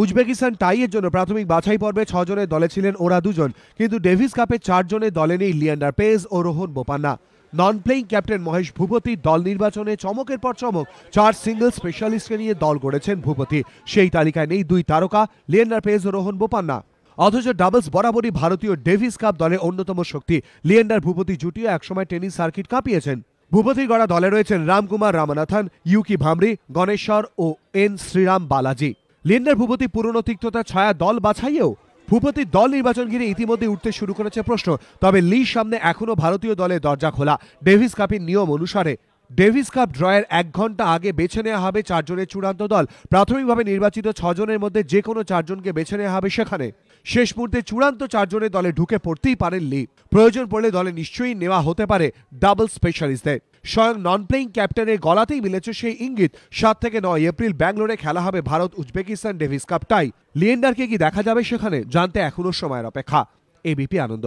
Uzbekistan টাইয়ের জন্য প্রাথমিক বাছাই পর্বে 6 জনের দলে ছিলেন ওরা দুজন, কিন্তু ডেভিস কাপে 4 জনের দলে নেই লিয়েন্ডার পেজ ও রোহন বোপান্না। নন প্লেইং ক্যাপ্টেন মহেশ ভূপতি দল নির্বাচনে চমকের পর চমক, 4 সিঙ্গল স্পেশালিস্টকে নিয়ে দল গড়েছেন ভূপতি। সেই তালিকায় নেই 2 তারকা লিয়েন্ডার পেজ ও রোহন বোপান্না। অথচ ডাবলস বরাবরই ভারতীয় ডেভিস কাপ দলে অন্যতম শক্তি লিয়েন্ডার ভূপতি জুটিও একসময় টেনিস সার্কিট কাঁপিয়েছেন। ভূপতির গড়া দলে রয়েছেন রামকুমার রামানাথন, ইউকি ভামরি, গণেশ্বর ও এন শ্রীরাম বালাজি। লিয়েন্ডার ভূপতি পুরনো তিক্ততার ছায়া দল বাছাইয়েও ভূপতির দল নির্বাচন ঘিরে ইতিমধ্যে উঠতে শুরু করেছে প্রশ্ন। তবে লির সামনে এখনো ভারতীয় দলের দরজা খোলা। ডেভিস কাপের নিয়ম অনুসারে ডেভিস কাপ ড্রয়ের 1 ঘন্টা আগে বেছে নেওয়া হবে 4 জনের চূড়ান্ত দল। প্রাথমিকভাবে নির্বাচিত 6 জনের মধ্যে যে কোনো 4 জনকে বেছে নেওয়া হবে সেখানে। শেষ মুহূর্তে চূড়ান্ত 4 জনের দলে ঢুকে পড়তেই পারেন লি। প্রয়োজন পড়লে দলে নিশ্চয়ই নেওয়া হতে পারে ডাবল স্পেশালিস্টদের। স্বয়ং নন প্লেইং ক্যাপ্টেনের গলাতেই মিলেছে সেই ইঙ্গিত। 7 থেকে 9 এপ্রিল ব্যাঙ্গালোরে খেলা হবে ভারত উজবেকিস্তান ডেভিস কাপ টাই। লিয়েন্ডারকে কি দেখা যাবে সেখানে, জানতে এখনো সময়ের অপেক্ষা। এবিপি আনন্দ।